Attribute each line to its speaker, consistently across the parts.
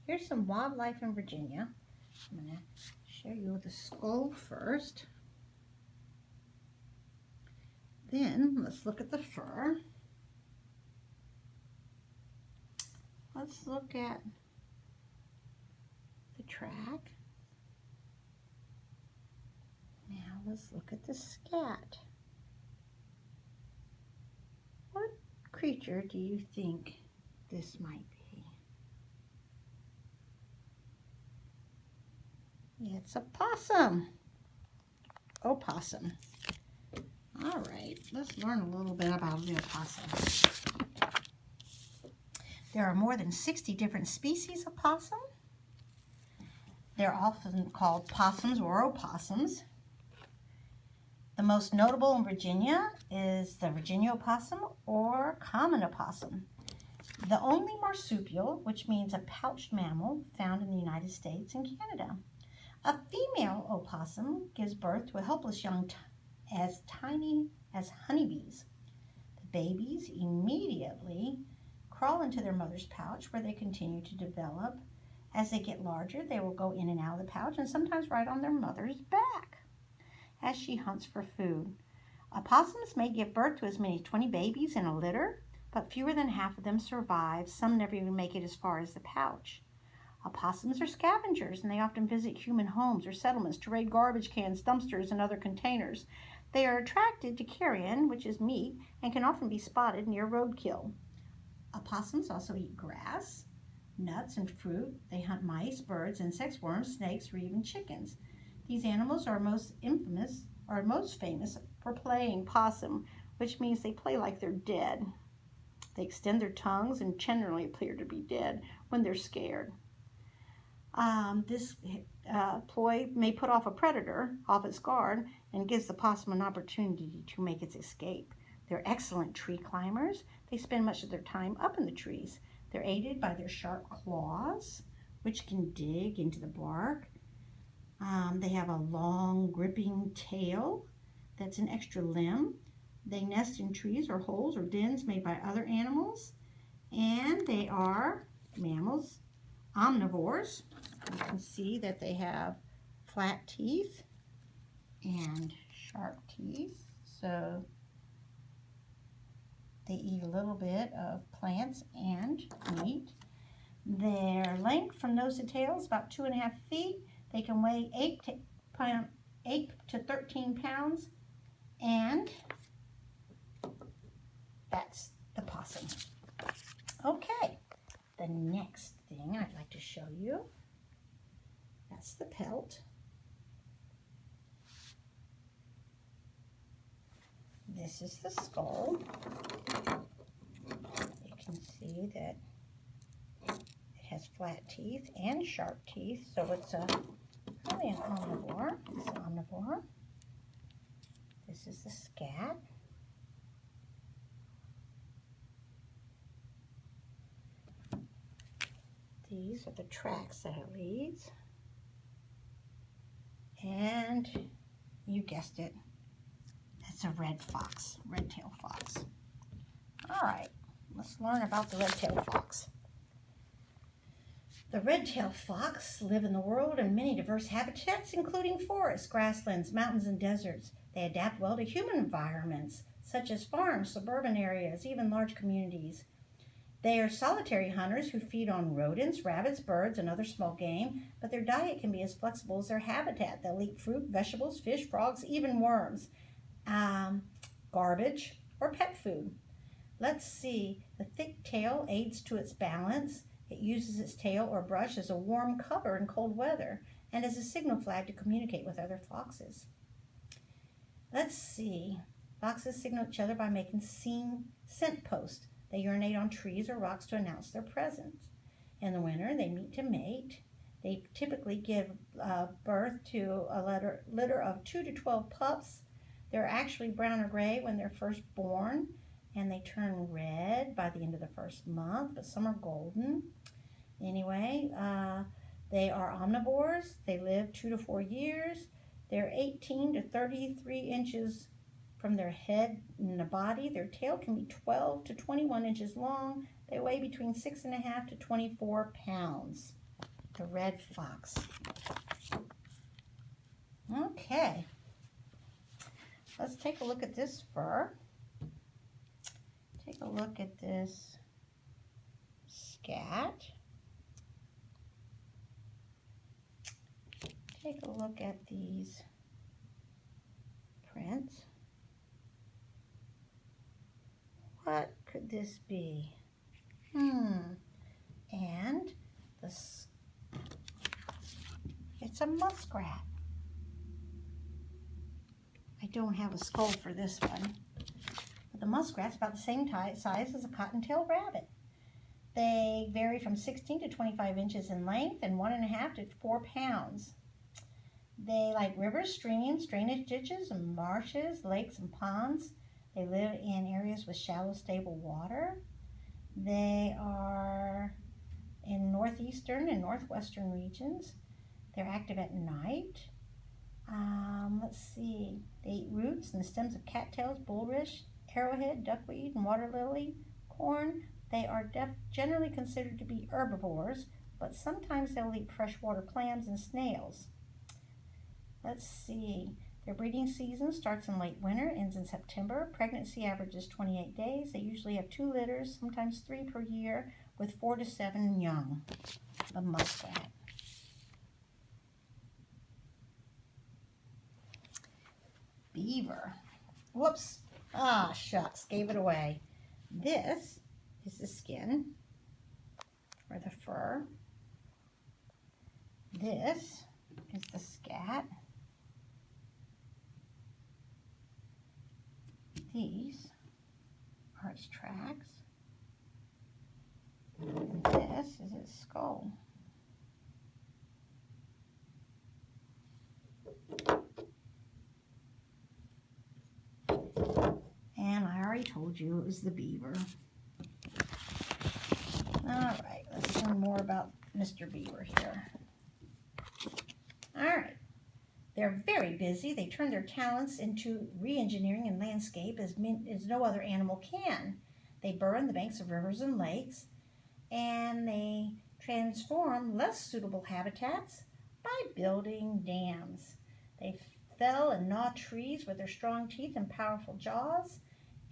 Speaker 1: Here's some wildlife in Virginia. I'm going to show you the skull first. Then let's look at the fur. Let's look at the track. Now let's look at the scat. What creature do you think this might be? It's a possum. Opossum. All right, let's learn a little bit about the opossum. There are more than 60 different species of possum. They're often called possums or opossums. The most notable in Virginia is the Virginia opossum or common opossum. The only marsupial, which means a pouched mammal, found in the United States and Canada. A female opossum gives birth to a helpless young as tiny as honeybees. The babies immediately crawl into their mother's pouch where they continue to develop. As they get larger, they will go in and out of the pouch and sometimes right on their mother's back as she hunts for food. Opossums may give birth to as many as 20 babies in a litter, but fewer than half of them survive. Some never even make it as far as the pouch. Opossums are scavengers, and they often visit human homes or settlements to raid garbage cans, dumpsters, and other containers. They are attracted to carrion, which is meat, and can often be spotted near roadkill. Opossums also eat grass, nuts, and fruit. They hunt mice, birds, insects, worms, snakes, or even chickens. These animals are most famous for playing possum, which means they play like they're dead. They extend their tongues and generally appear to be dead when they're scared. This ploy may put off a predator off its guard and gives the possum an opportunity to make its escape. They're excellent tree climbers. They spend much of their time up in the trees. They're aided by their sharp claws, which can dig into the bark. They have a long, gripping tail that's an extra limb. They nest in trees or holes or dens made by other animals. And they are mammals, omnivores. You can see that they have flat teeth and sharp teeth. So they eat a little bit of plants and meat. Their length from nose to tail is about 2.5 feet. They can weigh 8 to 13 pounds. And that's the possum. Okay, the next thing I'd like to show you, that's the pelt. This is the skull. You can see that it has flat teeth and sharp teeth, so it's probably an omnivore. It's an omnivore. This is the scat. These are the tracks that it leads. And you guessed it, it's a red fox, red-tailed fox. All right, let's learn about the red-tailed fox. The red-tailed fox live in the world in many diverse habitats, including forests, grasslands, mountains, and deserts. They adapt well to human environments, such as farms, suburban areas, even large communities. They are solitary hunters who feed on rodents, rabbits, birds, and other small game, but their diet can be as flexible as their habitat. They'll eat fruit, vegetables, fish, frogs, even worms, garbage, or pet food. Let's see. The thick tail aids to its balance. It uses its tail or brush as a warm cover in cold weather and as a signal flag to communicate with other foxes. Let's see. Foxes signal each other by making scent posts. They urinate on trees or rocks to announce their presence. In the winter, they meet to mate. They typically give birth to a litter of 2 to 12 pups. They're actually brown or gray when they're first born, and they turn red by the end of the first month, but some are golden. Anyway, they are omnivores. They live 2 to 4 years. They're 18 to 33 inches from their head and the body. Their tail can be 12 to 21 inches long. They weigh between 6.5 to 24 pounds. the red fox. Okay, let's take a look at this fur. Take a look at this scat. Take a look at these prints. What could this be? And this, it's a muskrat. I don't have a skull for this one. But the muskrat's about the same size as a cottontail rabbit. They vary from 16 to 25 inches in length and 1.5 to 4 pounds. They like rivers, streams, drainage ditches, and marshes, lakes, and ponds. They live in areas with shallow, stable water. They are in northeastern and northwestern regions. They're active at night. Let's see. They eat roots and the stems of cattails, bulrush, arrowhead, duckweed, and water lily, corn. They are generally considered to be herbivores, but sometimes they'll eat freshwater clams and snails. Let's see. Their breeding season starts in late winter, ends in September. Pregnancy averages 28 days. They usually have 2 litters, sometimes 3 per year, with 4 to 7 young. The muskrat. Beaver. Whoops. Ah, shucks. Gave it away. This is the skin, or the fur. This is the scat. These are its tracks. And this is its skull. And I already told you it was the beaver. All right, let's learn more about Mr. Beaver here. All right. They're very busy. They turn their talents into re-engineering and landscape as no other animal can. They burrow in the banks of rivers and lakes, and they transform less suitable habitats by building dams. They fell and gnaw trees with their strong teeth and powerful jaws,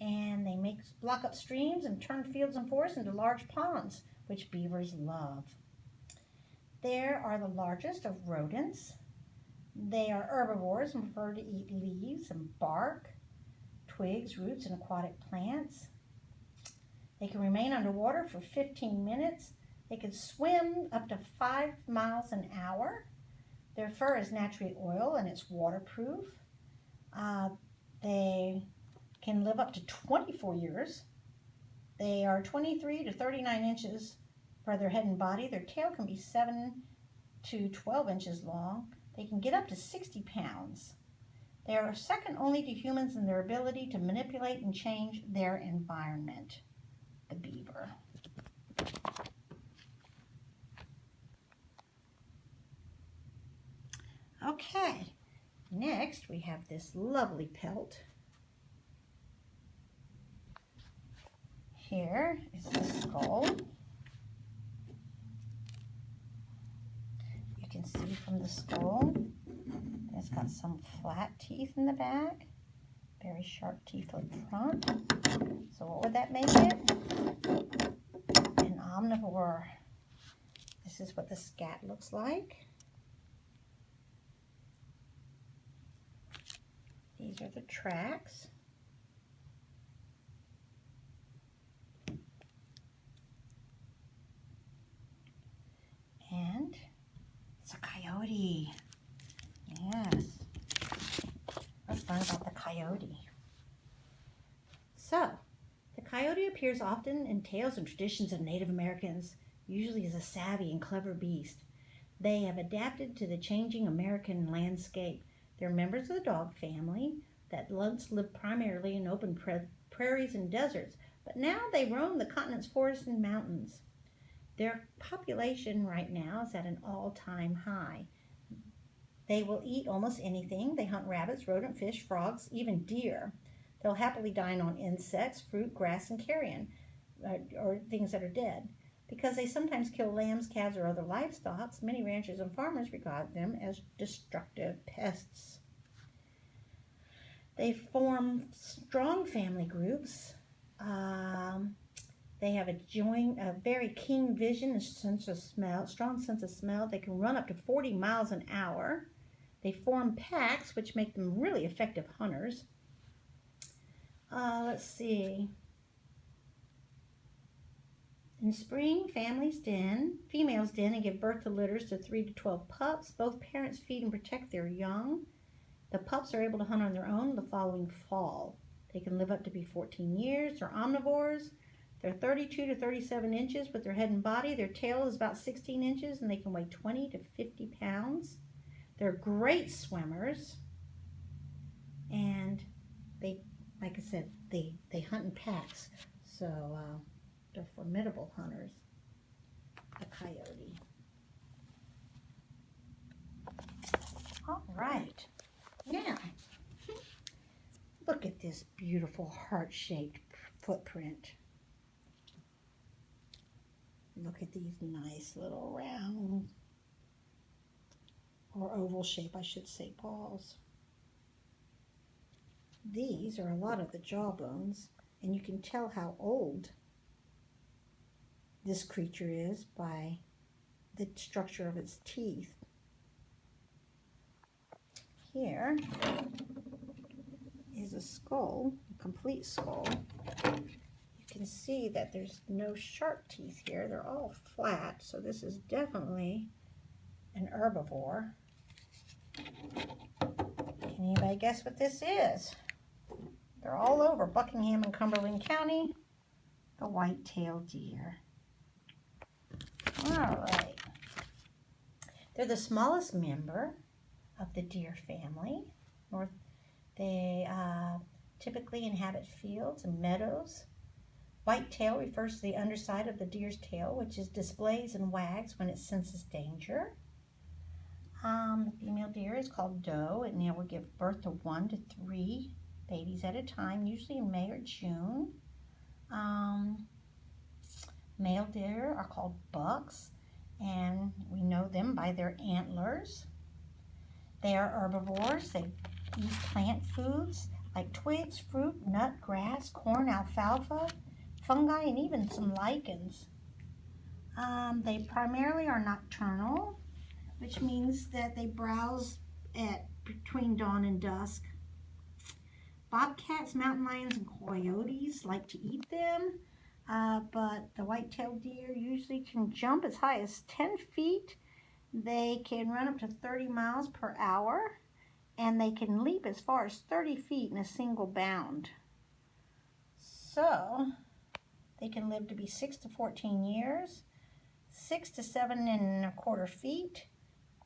Speaker 1: and they block up streams and turn fields and forests into large ponds, which beavers love. They are the largest of rodents. They are herbivores and prefer to eat leaves and bark, twigs, roots, and aquatic plants. They can remain underwater for 15 minutes. They can swim up to 5 miles an hour. Their fur is naturally oil and it's waterproof. They can live up to 24 years. They are 23 to 39 inches for their head and body. Their tail can be 7 to 12 inches long. They can get up to 60 pounds. They are second only to humans in their ability to manipulate and change their environment. The beaver. Okay, next we have this lovely pelt. Here is the skull. You can see from the skull, it's got some flat teeth in the back, very sharp teeth up front. So what would that make it? An omnivore. This is what the scat looks like. These are the tracks. And it's a coyote. Yes. Let's learn about the coyote. So, the coyote appears often in tales and traditions of Native Americans, usually as a savvy and clever beast. They have adapted to the changing American landscape. They're members of the dog family that once lived primarily in open prairies and deserts, but now they roam the continent's forests and mountains. Their population right now is at an all-time high. They will eat almost anything. They hunt rabbits, rodent, fish, frogs, even deer. They'll happily dine on insects, fruit, grass, and carrion, or things that are dead. Because they sometimes kill lambs, calves, or other livestock, many ranchers and farmers regard them as destructive pests. They form strong family groups. They have a very keen vision, a sense of smell, strong sense of smell. They can run up to 40 miles an hour. They form packs, which make them really effective hunters. Let's see. In spring, females den and give birth to litters to 3 to 12 pups. Both parents feed and protect their young. The pups are able to hunt on their own the following fall. They can live up to be 14 years. They're omnivores. They're 32 to 37 inches with their head and body. Their tail is about 16 inches, and they can weigh 20 to 50 pounds. They're great swimmers, and they, like I said, they hunt in packs, so they're formidable hunters. The coyote. All right, now look at this beautiful heart-shaped footprint. Look at these nice little round, or oval shape, I should say, paws. These are a lot of the jaw bones, and you can tell how old this creature is by the structure of its teeth. Here is a skull, a complete skull. You can see that there's no sharp teeth here. They're all flat, so this is definitely an herbivore. Can anybody guess what this is? They're all over Buckingham and Cumberland County. The white-tailed deer. All right. They're the smallest member of the deer family. They typically inhabit fields and meadows. White tail refers to the underside of the deer's tail, which displays and wags when it senses danger. The female deer is called doe, and it will give birth to 1 to 3 babies at a time, usually in May or June. Male deer are called bucks, and we know them by their antlers. They are herbivores. They eat plant foods like twigs, fruit, nut, grass, corn, alfalfa, fungi, and even some lichens. They primarily are nocturnal, which means that they browse between dawn and dusk. Bobcats, mountain lions, and coyotes like to eat them, but the white-tailed deer usually can jump as high as 10 feet. They can run up to 30 miles per hour, and they can leap as far as 30 feet in a single bound. So they can live to be 6 to 14 years, 6 to 7¼ feet,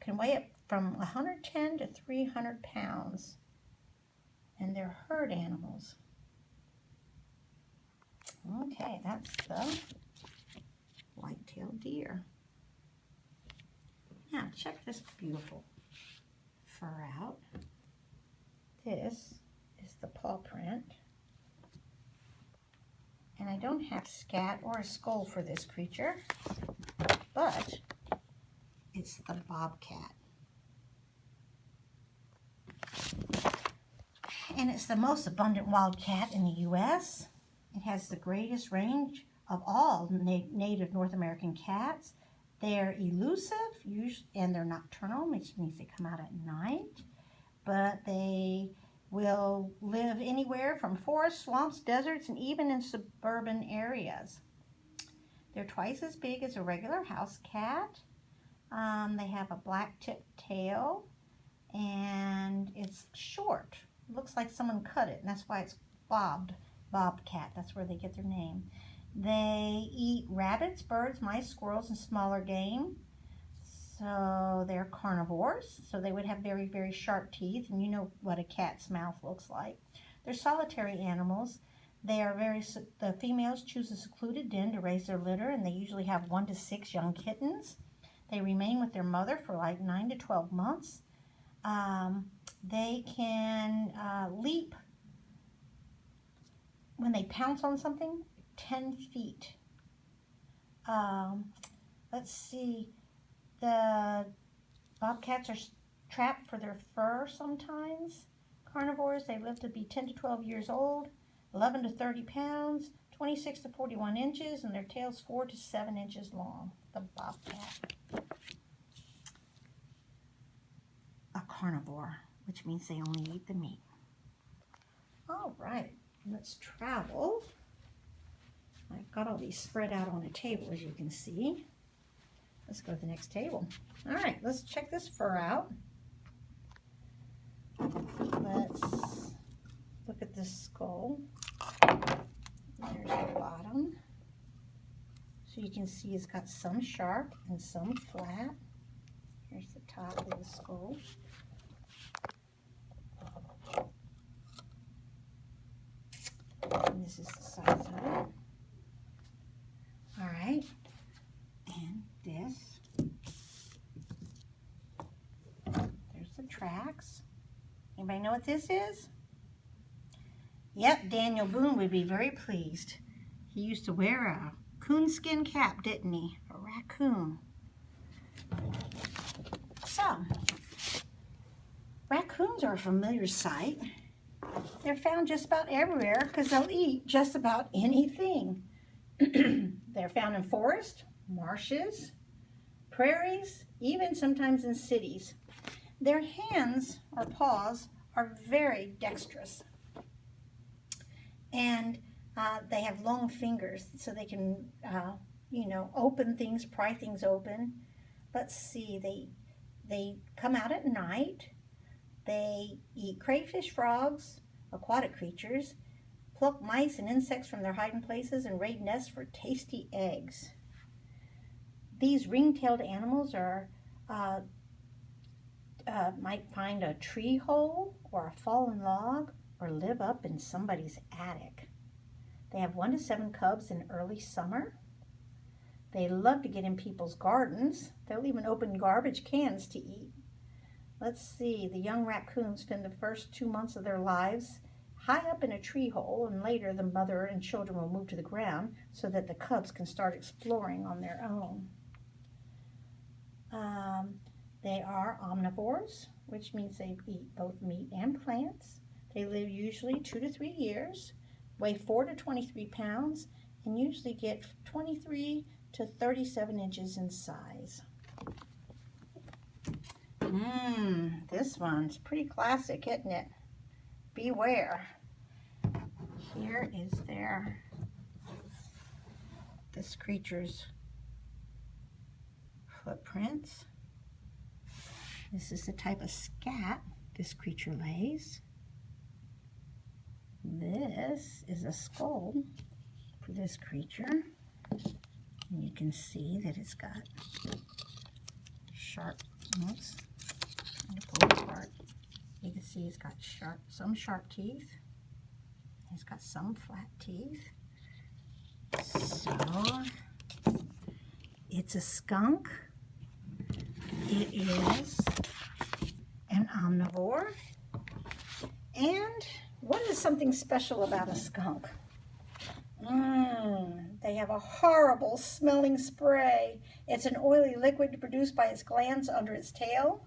Speaker 1: can weigh up from 110 to 300 pounds, and they're herd animals. Okay, that's the white-tailed deer. Now, check this beautiful fur out. This is the paw print. And I don't have scat or a skull for this creature, but it's the bobcat. And it's the most abundant wildcat in the U.S. It has the greatest range of all native North American cats. They're elusive, and they're nocturnal, which means they come out at night. But they will live anywhere from forests, swamps, deserts, and even in suburban areas. They're twice as big as a regular house cat. They have a black-tipped tail, and it's short. It looks like someone cut it, and that's why it's bobcat. That's where they get their name. They eat rabbits, birds, mice, squirrels, and smaller game. So they're carnivores, so they would have very, very sharp teeth, and you know what a cat's mouth looks like. They're solitary animals. The females choose a secluded den to raise their litter, and they usually have 1 to 6 young kittens. They remain with their mother for like 9 to 12 months. They can leap, when they pounce on something, 10 feet. let's see, the bobcats are trapped for their fur sometimes. Carnivores, they live to be 10 to 12 years old, 11 to 30 pounds, 26 to 41 inches, and their tail's 4 to 7 inches long. The bobcat. A carnivore, which means they only eat the meat. All right, let's travel. I've got all these spread out on a table, as you can see. Let's go to the next table. All right, let's check this fur out. Let's look at this skull. There's the bottom. So you can see it's got some sharp and some flat. Here's the top of the skull. And this is the size of it. All right, and this. There's the tracks. Anybody know what this is? Yep, Daniel Boone would be very pleased. He used to wear a coonskin cap, didn't he? A raccoon. So, raccoons are a familiar sight. They're found just about everywhere because they'll eat just about anything. They're found in forests, marshes, prairies, even sometimes in cities. Their hands or paws are very dexterous. And they have long fingers so they can, open things, pry things open. Let's see, they come out at night. They eat crayfish, frogs, aquatic creatures, pluck mice and insects from their hiding places, and raid nests for tasty eggs. These ring-tailed animals are might find a tree hole or a fallen log or live up in somebody's attic. They have 1 to 7 cubs in early summer. They love to get in people's gardens. They'll even open garbage cans to eat. Let's see, the young raccoons spend the first 2 months of their lives high up in a tree hole, and later the mother and children will move to the ground so that the cubs can start exploring on their own. They are omnivores, which means they eat both meat and plants. They live usually 2 to 3 years, weigh 4 to 23 pounds, and usually get 23 to 37 inches in size. This one's pretty classic, isn't it? Beware. Here is this creature's footprints. This is the type of scat this creature lays. This is a skull for this creature. And you can see that it's got sharp, oops, I'm going to pull it apart. You can see it's got some sharp teeth. It's got some flat teeth. So, it's a skunk. It is an omnivore. And what is something special about a skunk? They have a horrible smelling spray. It's an oily liquid produced by its glands under its tail.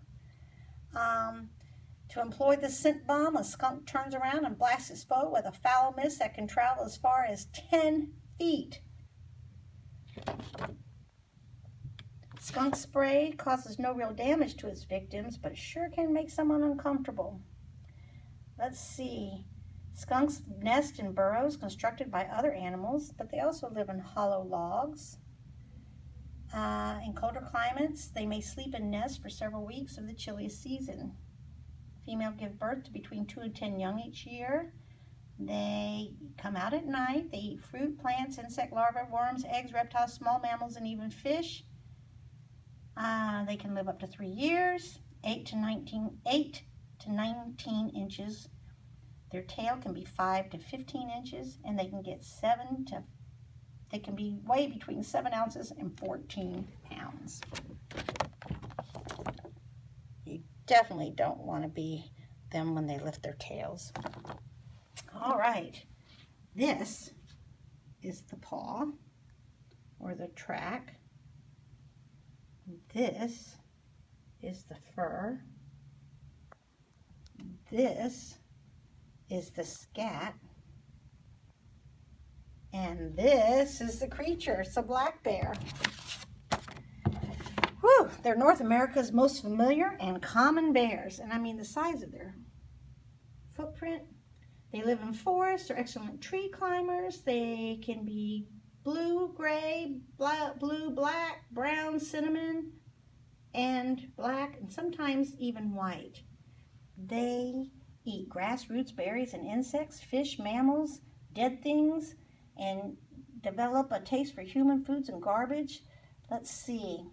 Speaker 1: To employ the scent bomb, a skunk turns around and blasts its foe with a foul mist that can travel as far as 10 feet. Skunk spray causes no real damage to its victims, but it sure can make someone uncomfortable. Let's see. Skunks nest in burrows constructed by other animals, but they also live in hollow logs. In colder climates, they may sleep in nests for several weeks of the chilliest season. Female give birth to between 2 and 10 young each year. They come out at night. They eat fruit, plants, insect larvae, worms, eggs, reptiles, small mammals, and even fish. They can live up to 3 years, 8 to 19 inches. Their tail can be 5 to 15 inches, and they can weigh between 7 ounces and 14 pounds. You definitely don't want to be them when they lift their tails. All right, this is the paw or the track. This is the fur. This is the scat. And this is the creature. It's a black bear. Whew, they're North America's most familiar and common bears. And I mean the size of their footprint. They live in forests. They're excellent tree climbers. They can be blue, gray, blue, black, brown, cinnamon, and black, and sometimes even white. They eat grass, roots, berries, and insects, fish, mammals, dead things, and develop a taste for human foods and garbage. Let's see.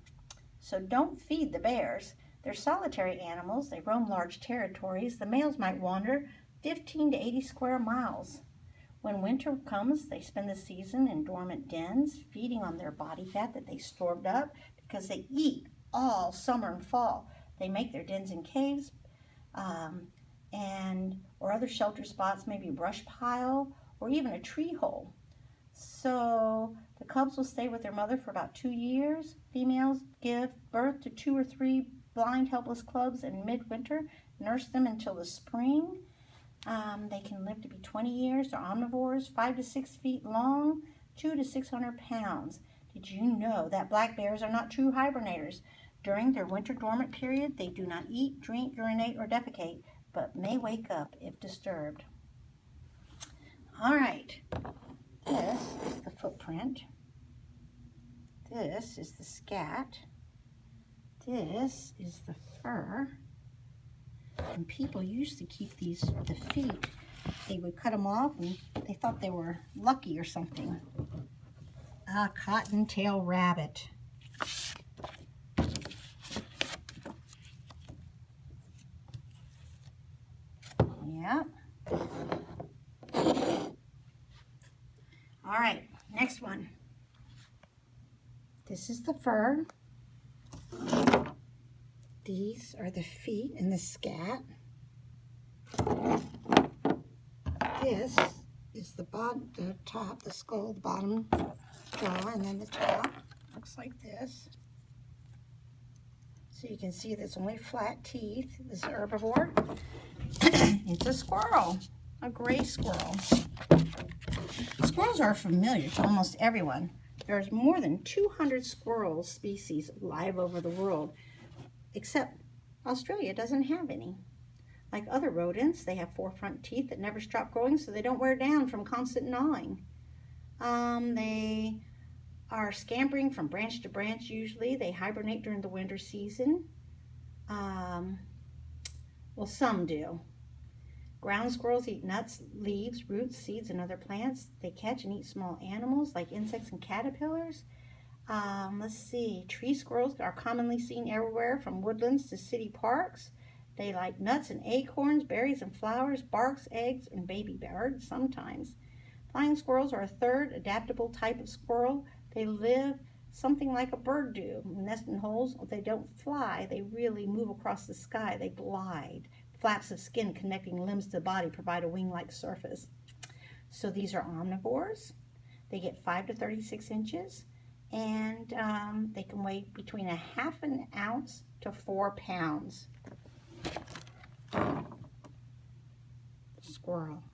Speaker 1: So don't feed the bears. They're solitary animals. They roam large territories. The males might wander 15 to 80 square miles. When winter comes, they spend the season in dormant dens, feeding on their body fat that they stored up because they eat all summer and fall. They make their dens in caves or other shelter spots, maybe a brush pile or even a tree hole. So the cubs will stay with their mother for about 2 years. Females give birth to 2 or 3 blind, helpless cubs in midwinter, nurse them until the spring. They can live to be 20 years. They're omnivores, 5 to 6 feet long, 200 to 600 pounds. Did you know that black bears are not true hibernators? During their winter dormant period, they do not eat, drink, urinate, or defecate, but may wake up if disturbed. All right, this is the footprint. This is the scat. This is the fur. And people used to keep the feet. They would cut them off and they thought they were lucky or something. A cottontail rabbit. Yeah. All right, next one. This is the fur. These are the feet and the scat. This is the bottom, the top, the skull, the bottom jaw, and then the top. Looks like this. So you can see there's only flat teeth. This is a herbivore. It's a squirrel, a gray squirrel. Squirrels are familiar to almost everyone. There's more than 200 squirrel species live over the world, except Australia doesn't have any. Like other rodents, they have 4 front teeth that never stop growing, so they don't wear down from constant gnawing. They are scampering from branch to branch usually. They hibernate during the winter season. Well, some do. Ground squirrels eat nuts, leaves, roots, seeds, and other plants. They catch and eat small animals like insects and caterpillars. Let's see. Tree squirrels are commonly seen everywhere from woodlands to city parks. They like nuts and acorns, berries and flowers, barks, eggs, and baby birds sometimes. Flying squirrels are a third adaptable type of squirrel. They live something like a bird do. Nest in holes. They don't fly. They really move across the sky. They glide. Flaps of skin connecting limbs to the body provide a wing-like surface. So these are omnivores. They get 5 to 36 inches, and they can weigh between a half an ounce to 4 pounds. Squirrel.